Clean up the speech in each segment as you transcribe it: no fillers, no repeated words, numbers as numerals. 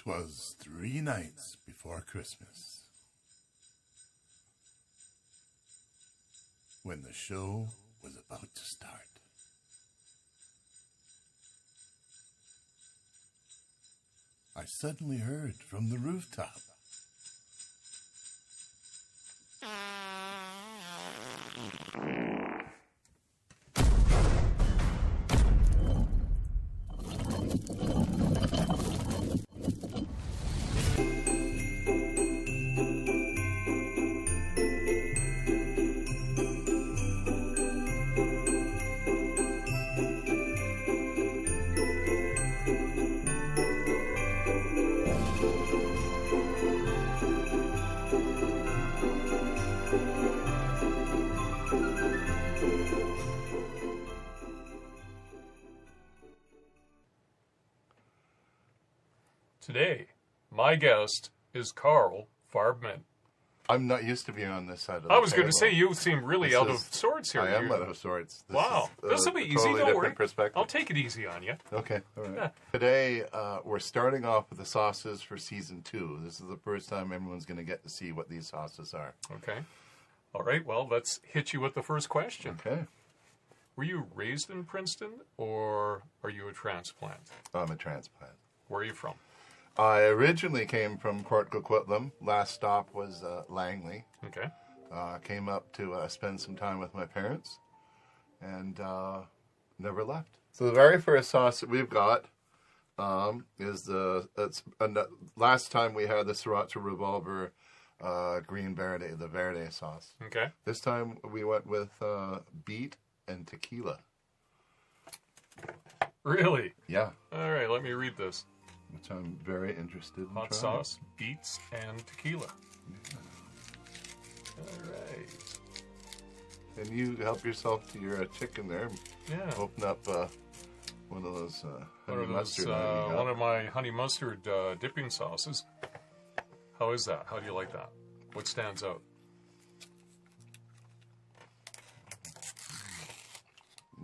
'Twas 3 nights before Christmas, when the show was about to start. I suddenly heard from the rooftop, Today, my guest is Carl Farbman. I'm not used to being on this side of the I was going table. to say, you seem really out of sorts here. I am out of sorts. Wow. This will be easy, totally don't different worry. perspective. I'll take it easy on you. Okay, all right. Yeah. Today, we're starting off with the sauces for Season 2. This is the first time everyone's going to get to see what these sauces are. Okay. All right, well, let's hit you with the first question. Okay. Were you raised in Princeton, or are you a transplant? I'm a transplant. Where are you from? I originally came from Port Coquitlam. Last stop was Langley. Okay. Came up to spend some time with my parents, and never left. So the very first sauce that we've got is last time we had the Sriracha Revolver green verde, the verde sauce. Okay. This time we went with beet and tequila. Really? Yeah, All right, let me read this. which I'm very interested in Hot trying. sauce, beets, and tequila. All right. And you help yourself to your chicken there. Yeah. Open up one of those honey mustard. One of my honey mustard dipping sauces. How is that? How do you like that? What stands out?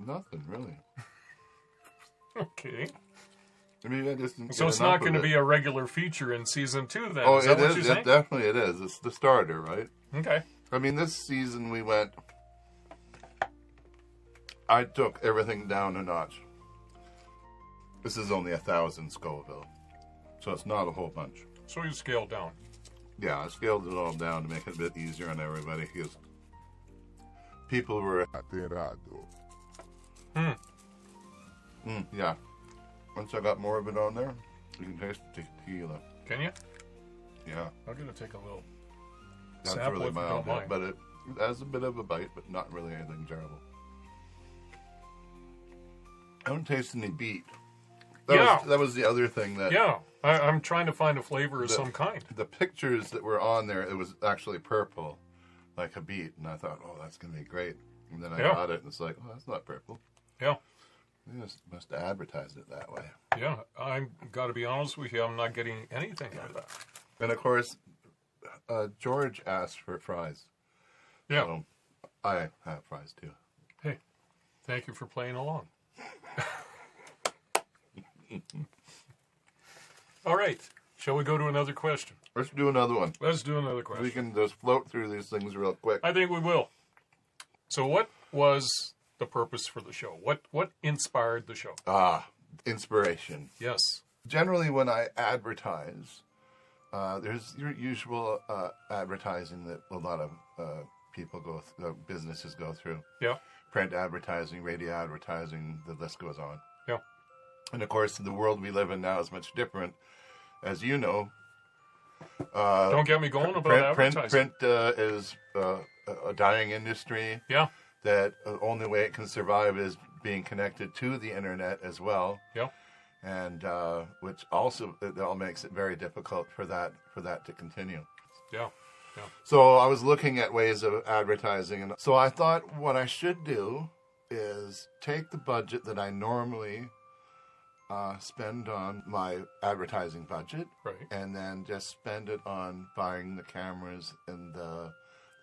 Nothing really. Okay. I mean, I just didn't So get it's enough not of going to it. be a regular feature in Season 2 then? Oh, is that it what is. you're It saying? definitely it is. It's the starter, right? Okay. I mean, this season we went. I took everything down a notch. This is only 1,000 Scoville, so it's not a whole bunch. So you scaled down. Yeah, I scaled it all down to make it a bit easier on everybody because people were yeah. Once I got more of it on there, you can taste the tequila. Can you? Yeah, I'm going to take a little that's sample really if you mild, don't mind. but it has a bit of a bite, but not really anything terrible. I don't taste any beet. That was the other thing that... Yeah, I'm trying to find a flavor of some kind. The pictures that were on there, it was actually purple, like a beet, and I thought, oh, that's going to be great. And then I got it, and it's like, oh, that's not purple. Yeah. They just must have advertised it that way. Yeah, I've got to be honest with you, I'm not getting anything out of that. And, of course, George asked for fries. Yeah. So I have fries, too. Hey, thank you for playing along. All right. Shall we go to another question? Let's do another one. Let's do another question. We can just float through these things real quick. I think we will. So what was the purpose for the show? What inspired the show? Inspiration. Yes. Generally, when I advertise, there's your usual advertising that a lot of people businesses go through. Yeah. Print advertising, radio advertising, the list goes on. Yeah. And of course, the world we live in now is much different. As you know, Don't get me going about advertising. print is a dying industry. Yeah. That the only way it can survive is being connected to the internet as well. Yeah. And which also it all makes it very difficult for that to continue. Yeah. Yeah. So I was looking at ways of advertising, and so I thought what I should do is take the budget that I normally spend on my advertising budget, Right. and then just spend it on buying the cameras and the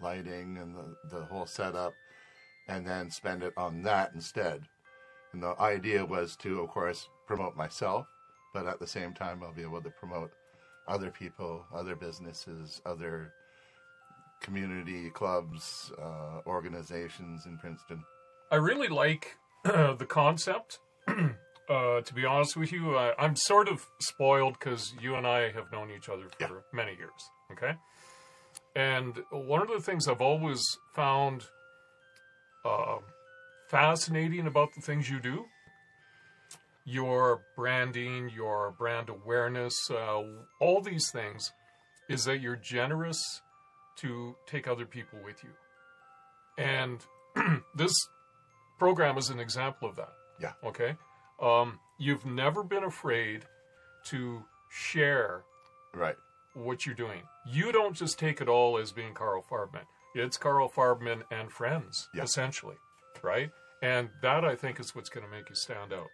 lighting and the whole setup, and then spend it on that instead. And the idea was to, of course, promote myself, but at the same time, I'll be able to promote other people, other businesses, other community clubs, organizations in Princeton. I really like the concept. To be honest with you, I'm sort of spoiled because you and I have known each other for many years, okay? And one of the things I've always found fascinating about the things you do, your branding, your brand awareness, all these things, is that you're generous to take other people with you. And this program is an example of that. Yeah. Okay? You've never been afraid to share Right. what you're doing. You don't just take it all as being Carl Farbman. It's Carl Farbman and friends, essentially, right? And that, I think, is what's going to make you stand out.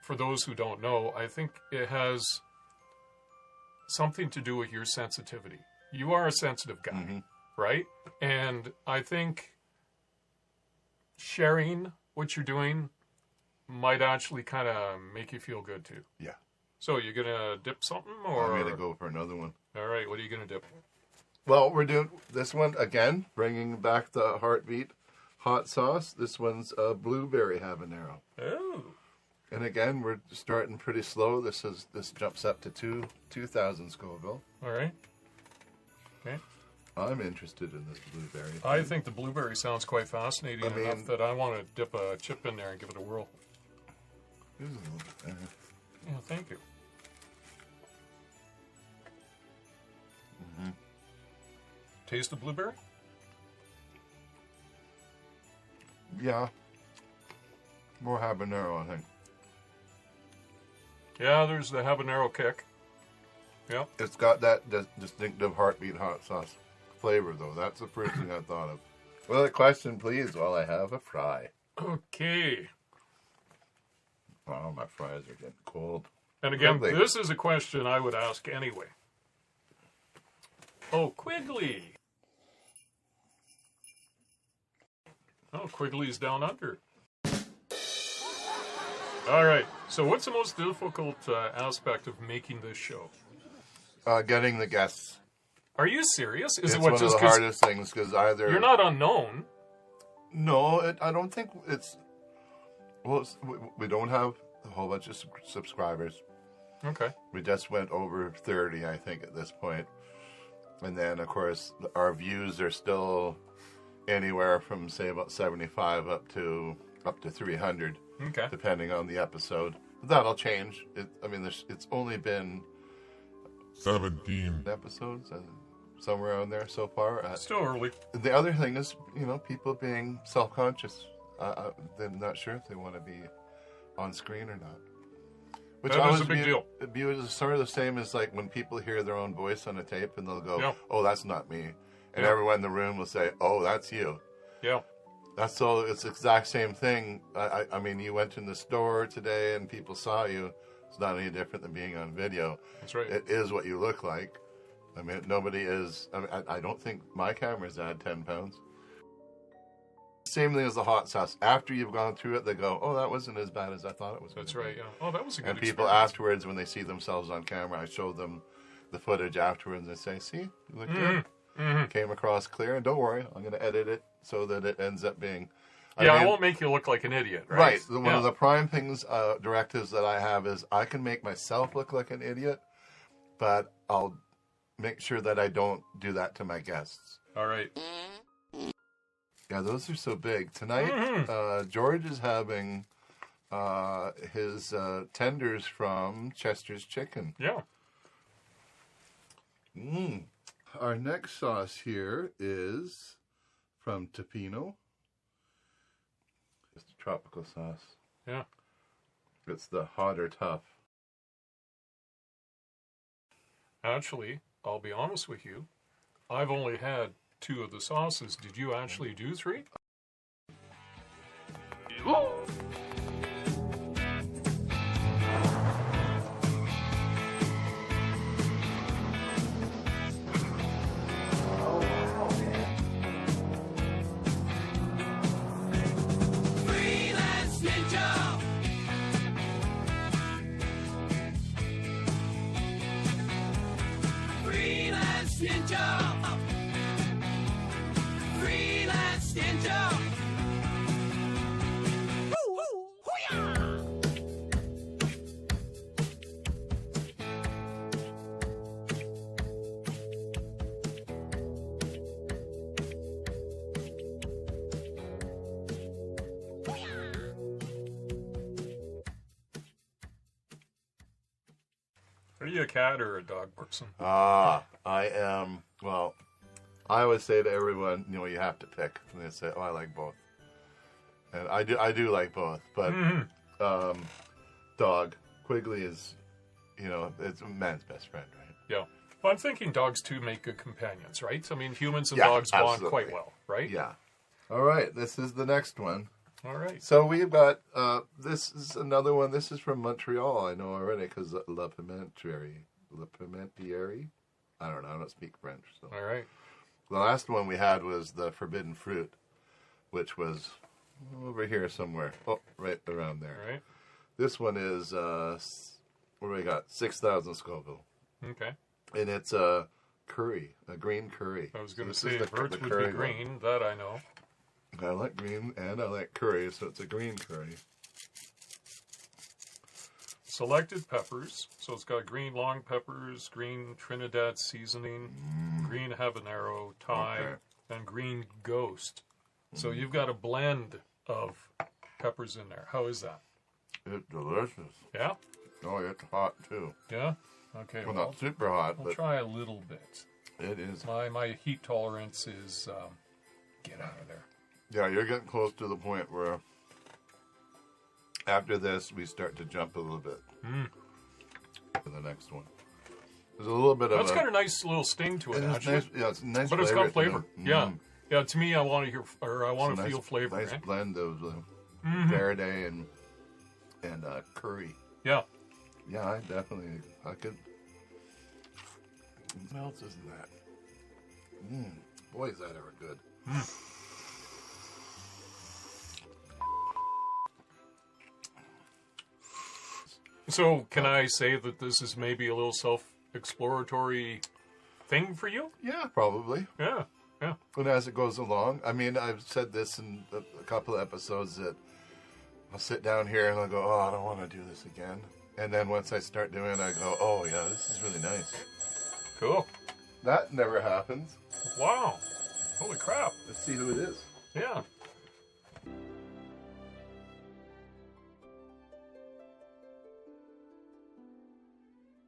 For those who don't know, I think it has something to do with your sensitivity. You are a sensitive guy, right? And I think sharing what you're doing might actually kind of make you feel good too. Yeah. So you're going to dip something, or? I'm going to go for another one. All right, what are you going to dip? Well, we're doing this one again, bringing back the Heartbeat hot sauce. This one's a blueberry habanero. Oh. And again, we're starting pretty slow. This jumps up to 2,000 Scoville. All right. Okay. I'm interested in this blueberry thing. I think the blueberry sounds quite fascinating enough that I want to dip a chip in there and give it a whirl. This is a little bit better. Yeah, thank you. Taste of blueberry? Yeah. More habanero, I think. Yeah, there's the habanero kick. Yeah. It's got that distinctive Heartbeat hot sauce flavor, though. That's the first thing I thought of. Well, a question, please, while I have a fry. Okay. Oh, my fries are getting cold. And again, Quigley. this is a question I would ask anyway. Oh, Quigley. Oh, Quigley's down under. All right. So what's the most difficult aspect of making this show? Getting the guests. Are you serious? Is It's it what one just of the hardest things because either you're not unknown? No, I don't think it's. Well, we don't have a whole bunch of subscribers. Okay. We just went over 30, I think, at this point. And then, of course, our views are still anywhere from, say, about 75 up to 300, Okay. depending on the episode. But that'll change. It's only been 17 episodes, somewhere around there so far. Still early. The other thing is, people being self-conscious. They're not sure if they want to be on screen or not. Which That is a big deal. View is sort of the same as like when people hear their own voice on a tape and they'll go, Yeah. "Oh, that's not me," and Yeah. everyone in the room will say, "Oh, that's you." Yeah. That's all. It's the exact same thing. I mean, you went in the store today and people saw you. It's not any different than being on video. That's right. It is what you look like. I mean, nobody is. I don't think my camera's add 10 pounds. Same thing as the hot sauce. After you've gone through it, they go, "Oh, that wasn't as bad as I thought it was." That's right. Yeah. Oh, that was a good And people experience. afterwards, when they see themselves on camera, I show them the footage afterwards and say, "See, you look good. Came across clear." And don't worry, I'm going to edit it so that it ends up being. I won't make you look like an idiot, right? Right. One of the prime things, directives that I have is I can make myself look like an idiot, but I'll make sure that I don't do that to my guests. All right. Yeah, those are so big. Tonight, George is having his tenders from Chester's Chicken. Yeah. Our next sauce here is from Topino. It's a tropical sauce. Yeah. It's the hot or tough. Actually, I'll be honest with you. I've only had 2 of the sauces. Did you actually do 3? Freelance Ninja. you a cat or a dog person? I am, well, I always say to everyone, you have to pick. And they say, I like both. And I do like both, but dog, Quigley is, it's a man's best friend, right? Yeah. Well, I'm thinking dogs, too, make good companions, right? I mean, humans and Yeah, dogs bond absolutely. quite well, right? Yeah. All right, this is the next one. All right. So we've got, this is another one. This is from Montreal, I know already, because La Pimentiere. I don't know, I don't speak French. So. All right. The last one we had was the Forbidden Fruit, which was over here somewhere. Oh, right around there. All right. This one is, what do we got? 6,000 Scoville. Okay. And it's a curry, a green curry. I was going to So say this is birds the would be curry green. one. That I know. I like green and I like curry, so it's a green curry. Selected peppers. So it's got green long peppers, green Trinidad seasoning, green habanero, thyme, and green ghost. So you've got a blend of peppers in there. How is that? It's delicious. Yeah? Oh, it's hot too. Yeah? Okay, Well, well, not super hot, I'll but try a little bit. it is. My heat tolerance is, get out of there. Yeah, you're getting close to the point where after this, we start to jump a little bit to the next one. There's a little bit of That's got a nice little sting to it, it's actually. nice, yeah, it's a nice But it's got flavor. you know. Yeah. Yeah, to me, I want to hear, or I It's want a to feel nice, flavor. Nice eh? blend of Verde and curry. Yeah. Yeah, I could. What else is in that? Boy, is that ever good. So, can I say that this is maybe a little self-exploratory thing for you? Yeah, probably. Yeah. Yeah. And as it goes along, I mean, I've said this in a couple of episodes that I'll sit down here and I'll go, I don't want to do this again. And then once I start doing it, I go, oh, yeah, this is really nice. Cool. That never happens. Wow. Holy crap. Let's see who it is. Yeah.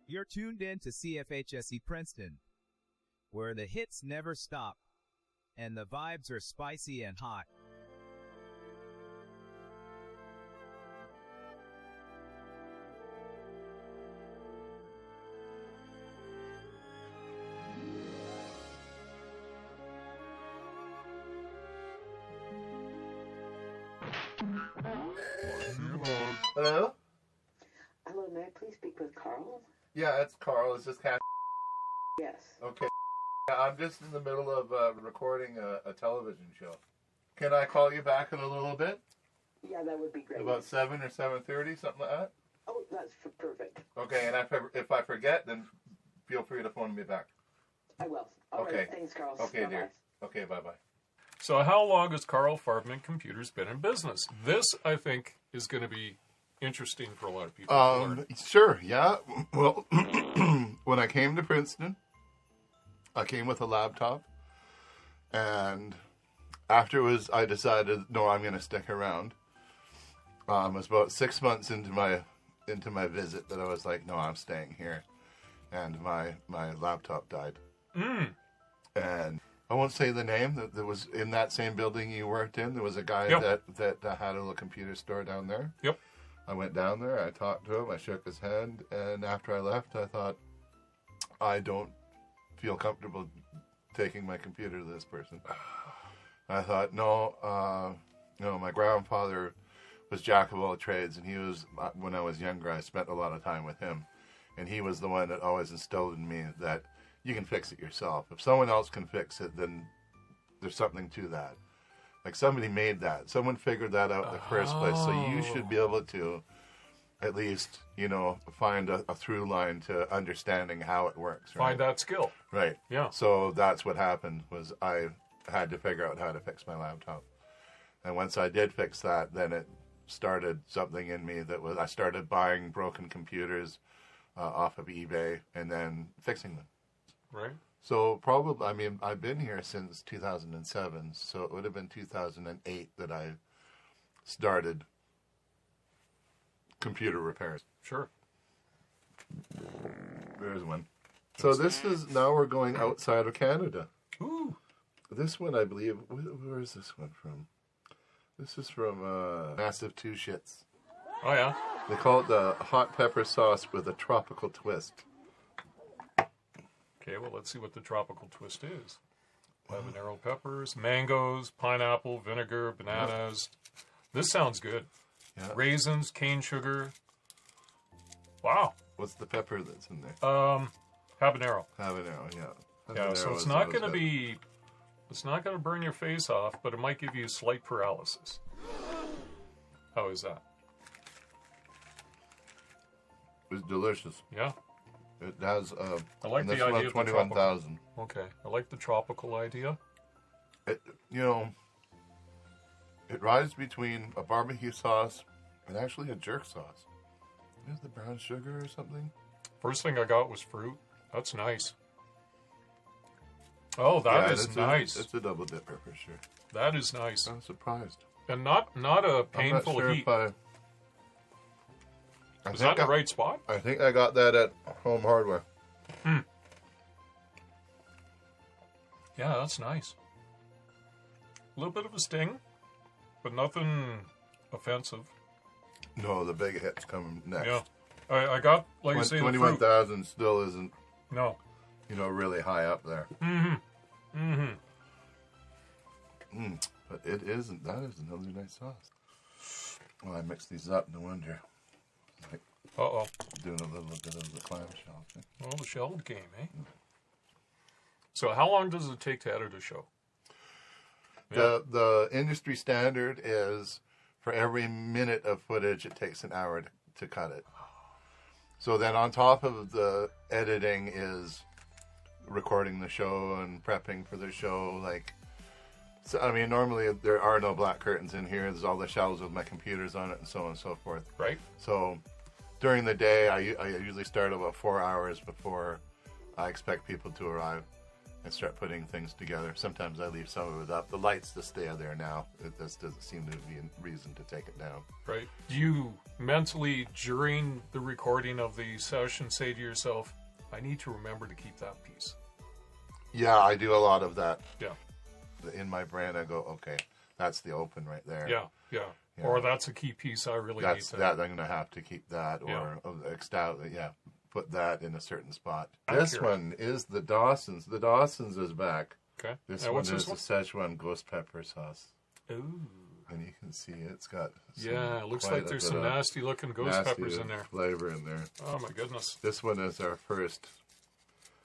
You're tuned in to CFHSE Princeton, where the hits never stop and the vibes are spicy and hot. Hello? Hello, may I please speak with Carl? Yeah, it's Carl. Is this Cat? Yes. Okay. Yeah, I'm just in the middle of recording a television show. Can I call you back in a little bit? Yeah, that would be great. About 7 or 7:30, something like that? Oh, that's perfect. Okay, and if I forget, then feel free to phone me back. I will. All Okay. right, thanks, Carl. Okay, Bye-bye. dear. Okay, bye-bye. So how long has Carl Farbman Computers been in business? This, I think, is going to be interesting for a lot of people to learn. Sure, yeah. Well, when I came to Princeton, I came with a laptop, and afterwards I decided, no, I'm going to stick around. It was about 6 months into my visit that I was like, no, I'm staying here, and my laptop died. And I won't say the name. That was in that same building you worked in. There was a guy Yep. that had a little computer store down there. Yep. I went down there, I talked to him, I shook his hand, and after I left, I thought, I don't feel comfortable taking my computer to this person. I thought, no, my grandfather was jack of all trades, and he was, when I was younger, I spent a lot of time with him, and he was the one that always instilled in me that you can fix it yourself. If someone else can fix it, then there's something to that. Like somebody made that. Someone figured that out in the first place. So you should be able to at least, find a through line to understanding how it works. Right? Find that skill. Right. Yeah. So that's what happened was I had to figure out how to fix my laptop. And once I did fix that, then it started something in me that was, I started buying broken computers off of eBay and then fixing them. Right. So probably, I mean, I've been here since 2007, so it would have been 2008 that I started computer repairs. Sure. There's one. So this is, now we're going outside of Canada. Ooh. This one, I believe, where is this one from? This is from Massive Two Shits. Oh, yeah? They call it the hot pepper sauce with a tropical twist. Okay, well, let's see what the tropical twist is. Habanero peppers, mangoes, pineapple, vinegar, bananas. This sounds good. Yeah. Raisins, cane sugar. Wow. What's the pepper that's in there? Habanero. Habanero, yeah. Yeah, so Habanero it's is not always going to good. be, it's not going to burn your face off, but it might give you slight paralysis. How is that? It's delicious. Yeah. It has, I like and the this idea one's of the 21,000. Okay, I like the tropical idea. It, you know, it rides between a barbecue sauce and actually a jerk sauce. Is the brown sugar or something? First thing I got was fruit. That's nice. Oh, that is nice. It's a double dipper for sure. That is nice. I'm surprised. And not a I'm not painful sure heat. if I Is that the right spot? I think I got that at Home Hardware. Yeah, that's nice. A little bit of a sting, but nothing offensive. No, the big hit's coming next. Yeah. I got, like I say, the fruit. 21,000 still isn't, No. really high up there. Mm-hmm. But it isn't. That is another nice sauce. Well, I mixed these up, no wonder. Like Uh-oh. doing a little bit of the clamshell thing. Well, the shelled game, eh? So how long does it take to edit a show? Yeah. The industry standard is for every minute of footage, it takes an hour to cut it. So then on top of the editing is recording the show and prepping for the show. So I mean, normally there are no black curtains in here. There's all the shelves with my computers on it and so on and so forth. Right? So during the day, I usually start about 4 hours before I expect people to arrive and start putting things together. Sometimes I leave some of it up. The lights just stay there now. It just doesn't seem to be a reason to take it down. Right. Do you mentally, during the recording of the session, say to yourself, I need to remember to keep that piece? Yeah, I do a lot of that. Yeah. In my brain, I go, okay, that's the open right there. Yeah. Yeah. Or that's a key piece I really That's need to... that. I'm going to have to keep that put that in a certain spot. This one is the Dawson's. The Dawson's is back. Okay. This Now, one what's is this the Szechuan ghost pepper sauce. Ooh. And you can see it's got Yeah, it looks quite like a there's bit some of nasty looking ghost nasty peppers in there. flavor in there. Oh my goodness. This one is our first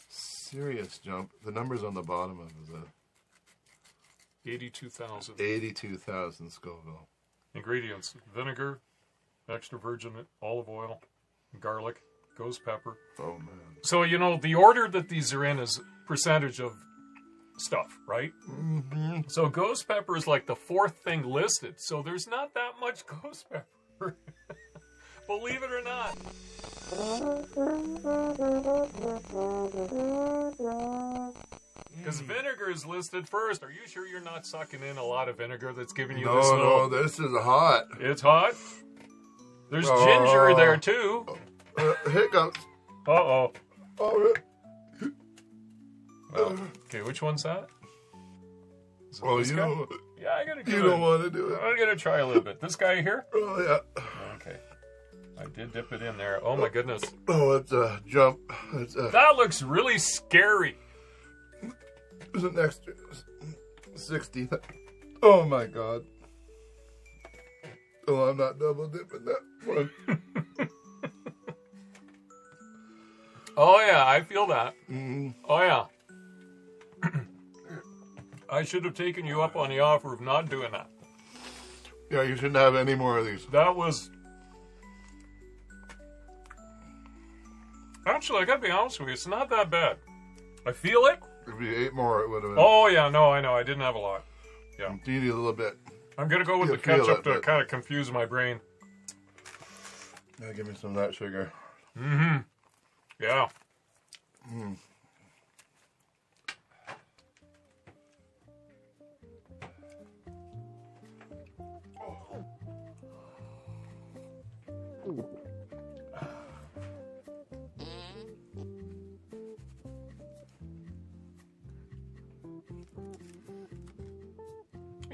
serious jump. The numbers on the bottom of it is 82,000. 82,000 Scoville. Ingredients: vinegar, extra virgin olive oil, garlic, ghost pepper. Oh man. So, the order that these are in is percentage of stuff, right? Mm-hmm. So ghost pepper is like the fourth thing listed. So there's not that much ghost pepper. Believe it or not. Because vinegar is listed first. Are you sure you're not sucking in a lot of vinegar that's giving you this little... No, this is hot. It's hot. There's ginger there too. Hiccups. Uh-oh. Oh, Well, okay, which one's that? Is it oh this you guy? know, Yeah, I gotta do you it. don't want to do it. I'm gonna try a little bit. This guy here? Oh yeah. Okay. I did dip it in there. Oh my goodness. Oh, it's a jump. It's a That looks really scary. It's an extra 60. Oh my god. Oh, I'm not double dipping that one. Oh yeah, I feel that. Mm. Oh yeah. I should have taken you up on the offer of not doing that. Yeah, you shouldn't have any more of these. That was... Actually, I gotta be honest with you, it's not that bad. I feel it. If you ate more, it would have been. Oh yeah, no, I know. I didn't have a lot. Yeah. You need a little bit. I'm gonna go with You the feel ketchup it, to but- kind of confuse my brain. Yeah, give me some of that sugar. Mm-hmm. Yeah. Mm.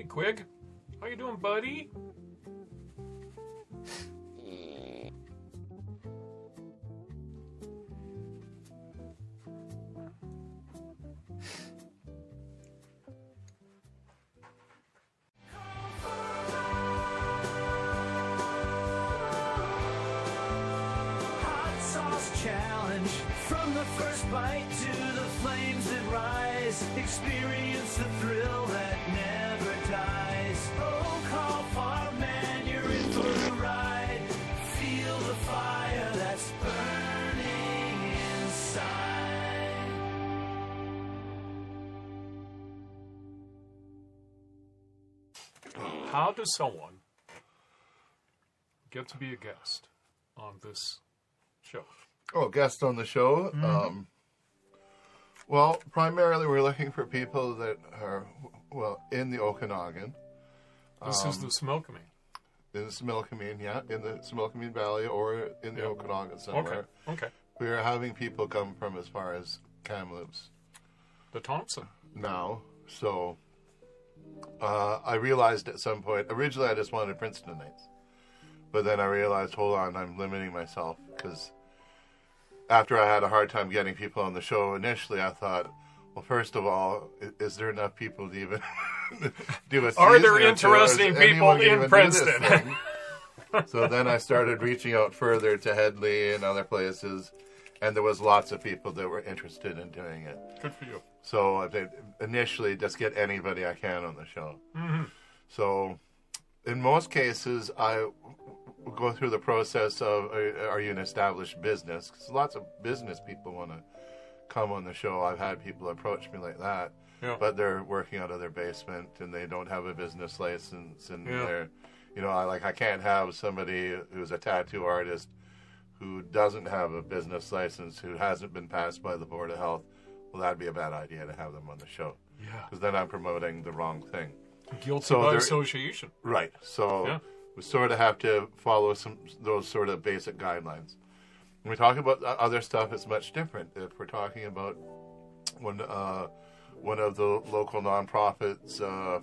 Quig. How you doing, buddy? Hot sauce challenge. From the first bite to the flames that rise. Experience the thrill that never dies. Oh, call Farbman, you're in for the ride. Feel the fire that's burning inside. How does someone get to be a guest on this show? Oh, guest on the show. Well, primarily we're looking for people that are, well, in the Okanagan. This is the Smilkameen. In the Smilkameen, yeah, in the Smilkameen Valley or in the Okanagan somewhere. Okay. We're having people come from as far as Kamloops The Thompson. now. So I realized at some point, originally I just wanted Princetonites. But then I realized, hold on, I'm limiting myself because after I had a hard time getting people on the show initially, I thought, well, first of all, is there enough people to even do a season? Are there or two? interesting Is people anyone even in do this Princeton? thing? So then I started reaching out further to Headley and other places, and there was lots of people that were interested in doing it. Good for you. So I did initially just get anybody I can on the show. Mm-hmm. So in most cases, I go through the process of, are you an established business? Because lots of business people want to come on the show. I've had people approach me like that, but they're working out of their basement and they don't have a business license, and they're, you know, I can't have somebody who's a tattoo artist who doesn't have a business license, who hasn't been passed by the Board of Health. Well, that'd be a bad idea to have them on the show. Yeah. Because then I'm promoting the wrong thing. Guilty So by there- association. Right. So we sort of have to follow those sort of basic guidelines. When we talk about other stuff, it's much different. If we're talking about one of the local nonprofits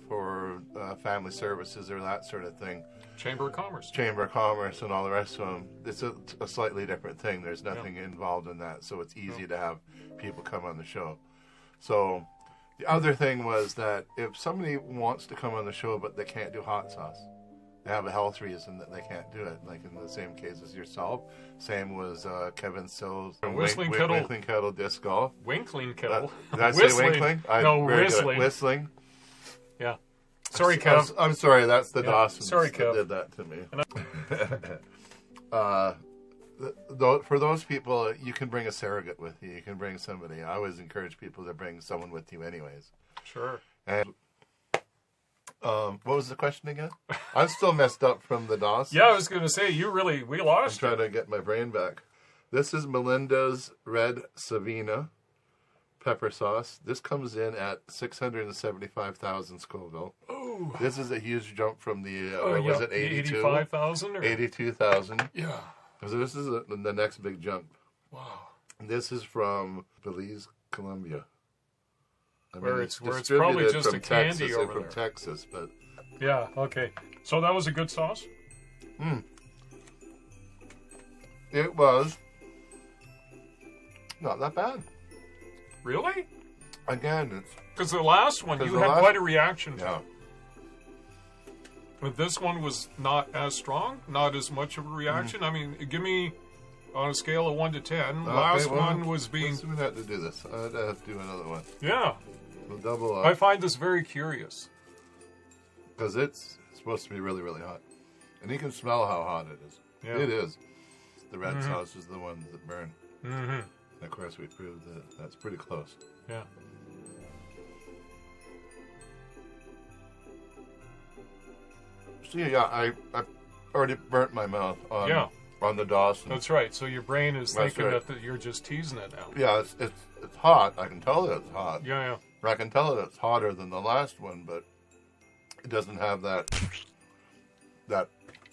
for family services or that sort of thing, Chamber of Commerce. Chamber of Commerce and all the rest of them, it's a slightly different thing. There's nothing involved in that, so it's easy to have people come on the show. So the other thing was that if somebody wants to come on the show but they can't do hot sauce, they have a health reason that they can't do it, like in the same case as yourself. Same was Kevin Sills. Whistling Kettle. Whistling Kettle Disc Golf. Winkling Kettle. Did I say winkling? No, very good at whistling. Whistling. Yeah. Sorry, Kev. I'm sorry, that's the Yeah. Dawsons Sorry, that Kev. did that to me. For those people, you can bring a surrogate with you. You can bring somebody. I always encourage people to bring someone with you anyways. Sure. And what was the question again? I'm still messed up from the Dawsons. Yeah, I was going to say, we I'm lost you. trying to get my brain back. This is Melinda's Red Savina pepper sauce. This comes in at 675,000 Scoville. Oh. This is a huge jump from the, Was it 82? 85,000? 82,000. Yeah. So this is the next big jump. Wow. This is from Belize, Colombia. I Where it's probably distributed just from a candy Texas, over from there. Texas, but Yeah, okay. So that was a good sauce? it was not that bad. Really? Again, it's Because the last one, 'Cause you the had last- quite a reaction to. yeah. But this one was not as strong, not as much of a reaction. I mean, give me, on a scale of 1 to 10, last Okay, well, one was being... We have to do this. I'd have to do another one. Yeah. We'll double I up find this very curious. because it's supposed to be really, really hot, and you can smell how hot it is. Yeah. It is. The red sauce is the ones that burn. Mm-hmm. And of course, we proved that that's pretty close. Yeah. See, yeah, I already burnt my mouth on the Dawson. That's right. So your brain is That's thinking right. that you're just teasing it now. Yeah, it's hot. I can tell that it's hot. Yeah, I can tell that it's hotter than the last one, but it doesn't have that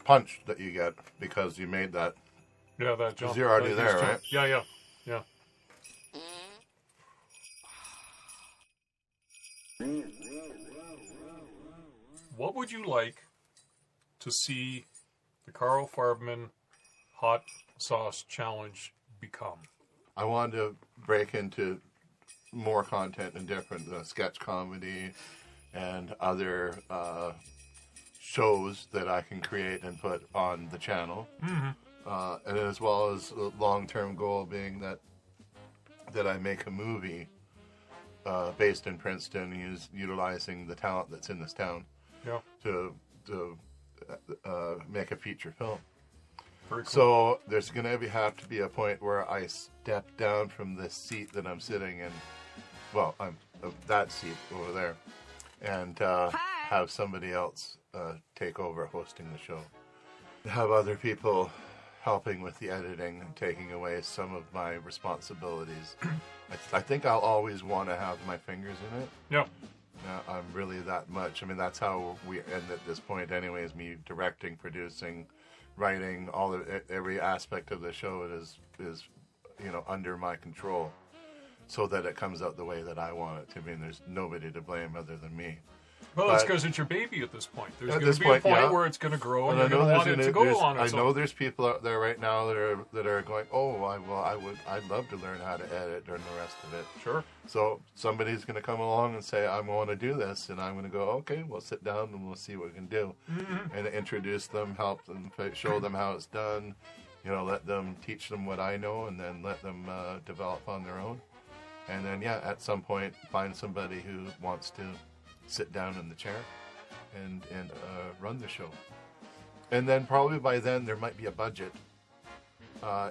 punch that you get because you made that. yeah. That jump. You're already that there, jump. right? Yeah. what would you like to see the Carl Farbman Hot Sauce Challenge become? I wanted to break into more content and different sketch comedy and other shows that I can create and put on the channel. And as well as a long-term goal being that I make a movie based in Princeton, utilizing the talent that's in this town to make a feature film. Very cool. So there's going to have to be a point where I step down from this seat that I'm sitting in. Well, I'm that seat over there, and have somebody else take over hosting the show. Have other people helping with the editing and taking away some of my responsibilities. I think I'll always want to have my fingers in it. Yeah. I'm really that much. I mean, that's how we end at this point anyways, me directing, producing, writing, every aspect of the show is under my control, so that it comes out the way that I want it to be. And there's nobody to blame other than me. Well, it's because it's your baby at this point. There's going to be a point, point where it's going to grow, and I you're going to want it to go on I its know own. there's people out there right now that are going, I'd love to learn how to edit during the rest of it. Sure. So somebody's going to come along and say, I want to do this, and I'm going to go, okay, we'll sit down and we'll see what we can do, and introduce them, help them, show them how it's done, let them teach them what I know, and then let them develop on their own, and then at some point find somebody who wants to sit down in the chair and run the show. And then probably by then there might be a budget.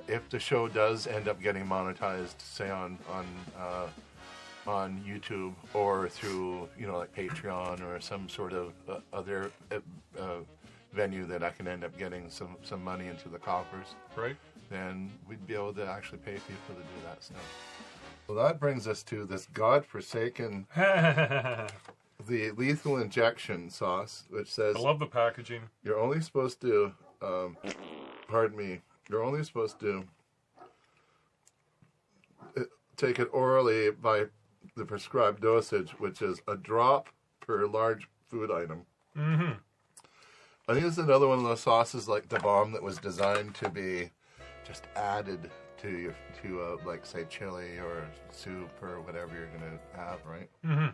If the show does end up getting monetized, say on YouTube or through like Patreon or some sort of other venue that I can end up getting some money into the coffers, Right. then we'd be able to actually pay people to do that stuff. Well, that brings us to this godforsaken the lethal injection sauce, which says I love the packaging. you're only supposed to, you're only supposed to take it orally by the prescribed dosage, which is a drop per large food item. Mm-hmm. I think it's another one of those sauces like the bomb that was designed to be just added to like say chili or soup or whatever you're going to have, right? Mm-hmm.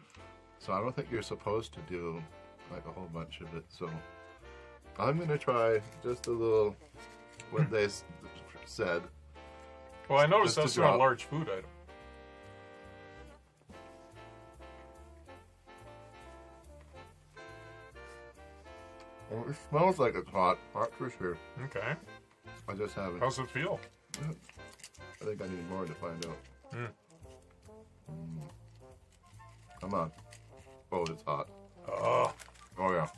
So I don't think you're supposed to do like a whole bunch of it. So I'm going to try just a little what they said. Well, I noticed Just that's a not a drop. large food item. Well, it smells like it's hot, that's for sure. Okay. I just haven't. How's it feel? I think I need more to find out. Mm. Come on. Oh, it's hot. Oh. Oh, yeah.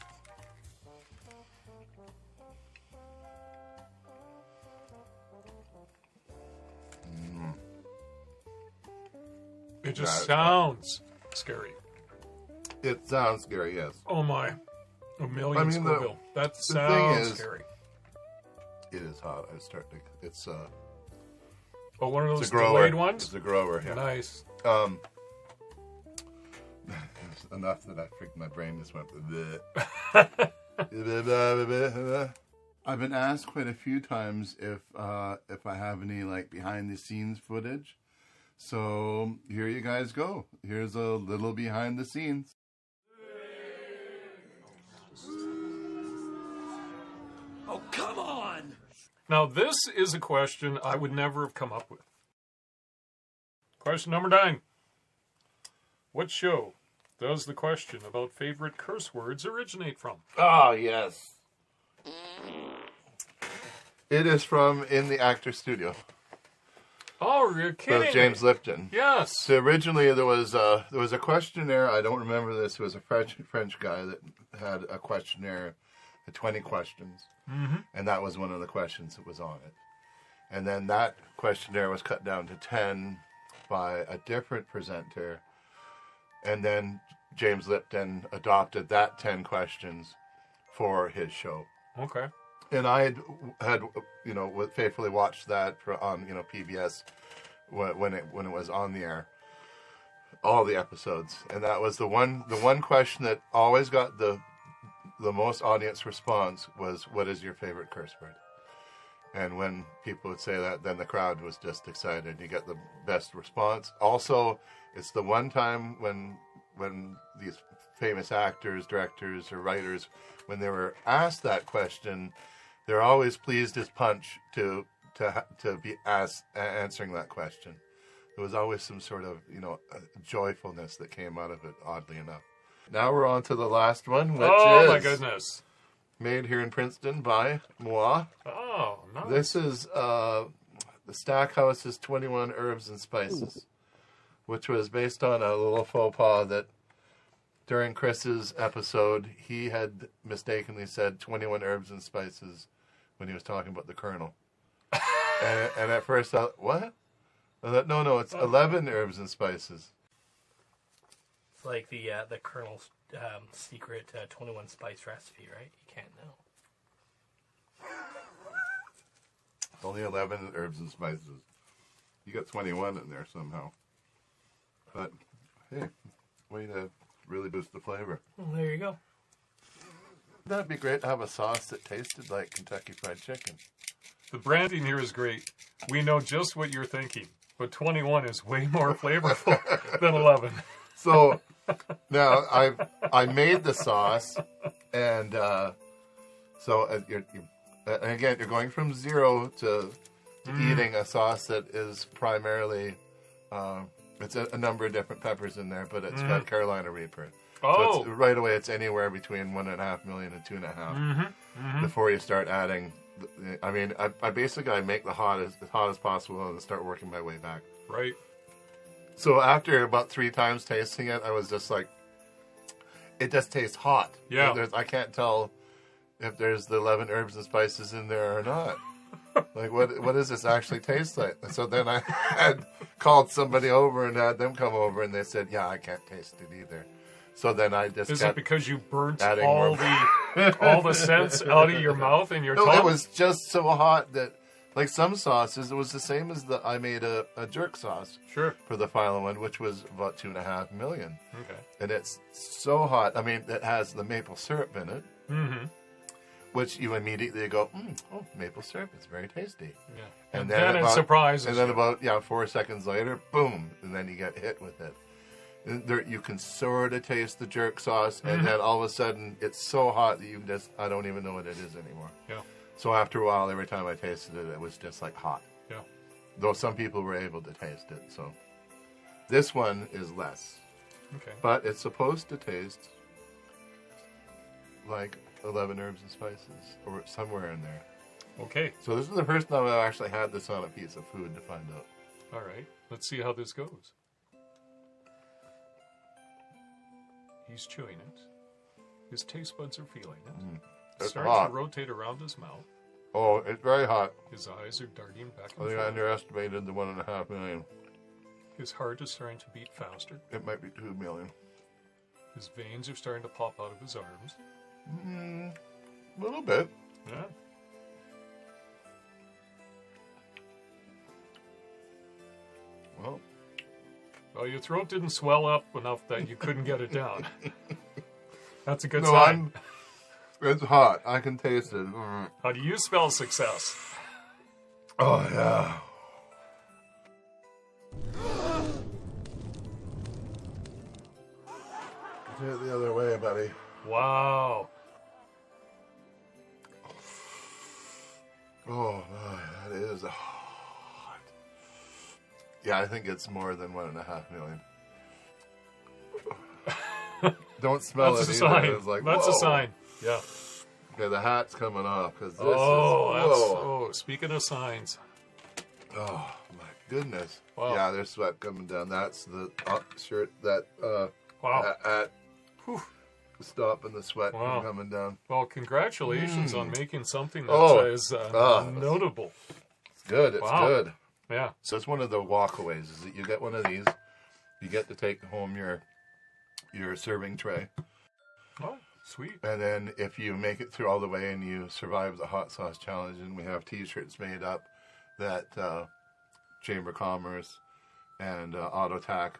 It just Yeah, it's sounds scary. It sounds scary, yes. Oh my. A million I mean, Scoville. That thing sounds is- scary. It is hot. I start to. It's Oh, one of it's those a grower. delayed ones? It's a grower. Yeah. Nice. Enough that I freaked my brain just went. Bleh. I've been asked quite a few times if I have any like behind the scenes footage. So here you guys go. Here's a little behind the scenes. Oh, come on! Now, this is a question I would never have come up with. Question number 9. What show does the question about favorite curse words originate from? Oh, yes. It is from In the Actor's Studio. Oh, you're kidding With James me. Lipton. Yes. So originally there was a questionnaire. I don't remember this. It was a French guy that had a questionnaire, 20 questions, and that was one of the questions that was on it. And then that questionnaire was cut down to 10 by a different presenter, and then James Lipton adopted that 10 questions for his show. Okay. And I had faithfully watched that on PBS when it was on the air, all the episodes, and that was the one question that always got the the most audience response was, "What is your favorite curse word?" And when people would say that, then the crowd was just excited. You get the best response. Also, it's the one time when these famous actors, directors, or writers, when they were asked that question, they're always pleased as punch to be answering that question. There was always some sort of joyfulness that came out of it, oddly enough. Now we're on to the last one, which is my goodness. made here in Princeton by moi. Oh, nice. This is the Stackhouse's 21 Herbs and Spices, which was based on a little faux pas that during Chris's episode, he had mistakenly said 21 Herbs and Spices when he was talking about the Colonel. and at first I thought, what? I thought, no, it's 11 Herbs and Spices. It's like the Colonel's secret 21 spice recipe, right? You can't know. Only 11 Herbs and Spices. You got 21 in there somehow. But, hey, way to really boost the flavor. Well, there you go. That'd be great to have a sauce that tasted like Kentucky Fried Chicken. The branding here is great. We know just what you're thinking, but 21 is way more flavorful than 11. So now I made the sauce, and again you're going from zero to eating a sauce that is primarily it's a number of different peppers in there, but it's got Carolina Reaper. Oh, So right away it's anywhere between 1.5 million and 2.5 before you start adding. I mean, I basically make the as hot as possible and start working my way back. right. So after about 3 times tasting it, I was just like, it just tastes hot. Yeah. I can't tell if there's the 11 herbs and spices in there or not. Like, what does this actually taste like? And so then I had called somebody over and had them come over, and they said, yeah, I can't taste it either. So then I just Is kept it because you burnt adding all more. all the scents out of your mouth and your No, tongue? it was just so hot that, like some sauces, it was the same as I made a jerk sauce Sure. for the final one, which was about 2.5 million. Okay. And it's so hot. I mean, it has the maple syrup in it, Mm-hmm. which you immediately go, maple syrup, it's very tasty. Yeah. And And, then then it about- surprises And then you. about 4 seconds later, boom, and then you get hit with it. And there, you can sort of taste the jerk sauce, and then all of a sudden, it's so hot that I don't even know what it is anymore. Yeah. So after a while, every time I tasted it, it was just like hot. Yeah. Though some people were able to taste it, so. This one is less. Okay. But it's supposed to taste like 11 herbs and spices, or somewhere in there. Okay. So this is the first time I've actually had this on a piece of food to find out. All right. Let's see how this goes. He's chewing it. His taste buds are feeling it. It's Starting hot. to rotate around his mouth. Oh, it's very hot. His eyes are darting back I and think I forth. underestimated the 1.5 million. His heart is starting to beat faster. It might be 2 million. His veins are starting to pop out of his arms. A little bit. Yeah. Well, Well, your throat didn't swell up enough that you couldn't get it down. That's a good no, sign. it's hot. I can taste it. How do you spell success? Oh, yeah. Do it the other way, buddy. Wow. Oh, my, that is hot. Yeah, I think it's more than 1.5 million. Don't smell That's it a either. sign. It's like, That's a whoa. sign. Yeah. Okay, the hat's coming off because this Oh, is. speaking of signs. Oh my goodness! Wow. Yeah, there's sweat coming down. That's the shirt that Wow. at Whew. stopping the sweat Wow. from coming down. Well, congratulations on making something that Oh. is notable. It's good. It's Wow. good. Yeah. So it's one of the walkaways. Is that you get one of these, you get to take home your serving tray, Oh, sweet. and then if you make it through all the way and you survive the hot sauce challenge, and we have T-shirts made up that Chamber of Commerce and AutoTac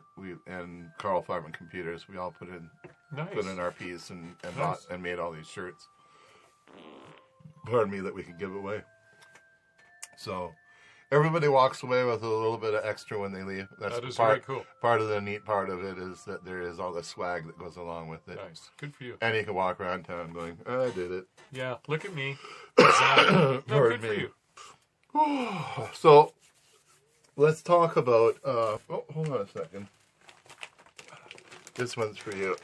and Farbman computers, we all put in Nice. put in our piece and Nice. and made all these shirts. Pardon me, that we could give away. So everybody walks away with a little bit of extra when they leave. That's That is part, very cool. Part of the neat part of it is that there is all the swag that goes along with it. Nice. Good for you. And you can walk around town going, I did it. Yeah, look at me. Exactly. No, Pardon good for me. you. So let's talk about, hold on a second. This one's for you.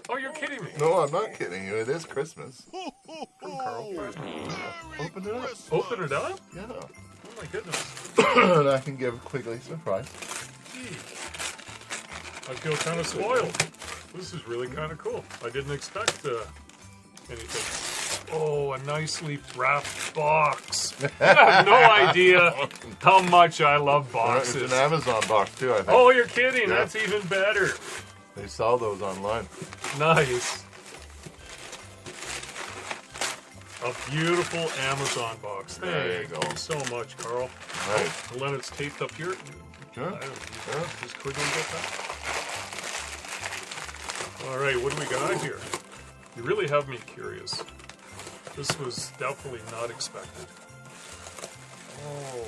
Oh, you're kidding me. No, I'm not kidding you. It is Christmas. From Carl. Open it up. Open it up? Yeah. Oh my goodness. And I can give Quigley a surprise. Gee. I feel kind of spoiled. This is really kind of cool. I didn't expect anything. Oh, a nicely wrapped box. You have no idea how much I love It's boxes. an Amazon box too, I think. Oh, you're kidding. Yeah. That's even better. They sell those online. Nice. A beautiful Amazon box. There you Thank go. you so much, Carl. Right. And then it's taped up here. Sure. Just quickly get that. All right, what do we got here? You really have me curious. This was definitely not expected. Oh.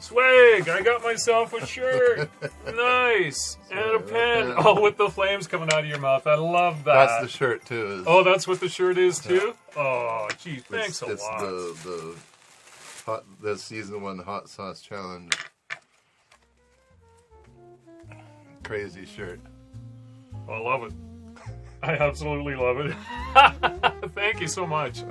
Swag! I got myself a shirt. Nice. And a pen. Oh, with the flames coming out of your mouth. I love that. That's the shirt too. Oh, that's what the shirt is too? Oh, gee, thanks a it's lot. the season 1 hot sauce challenge. Crazy shirt. I love it. I absolutely love it. Thank you so much.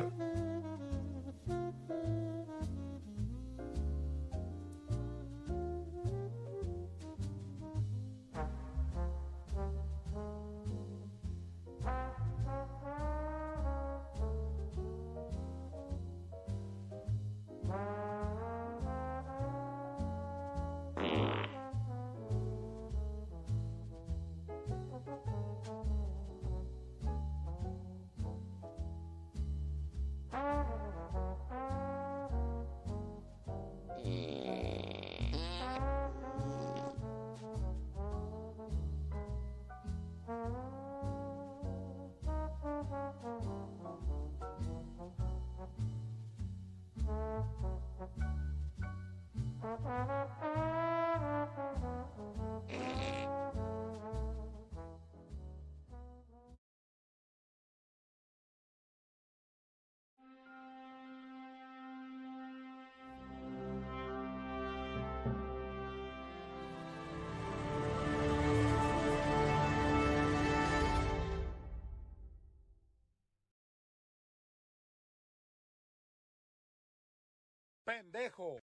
Pendejo.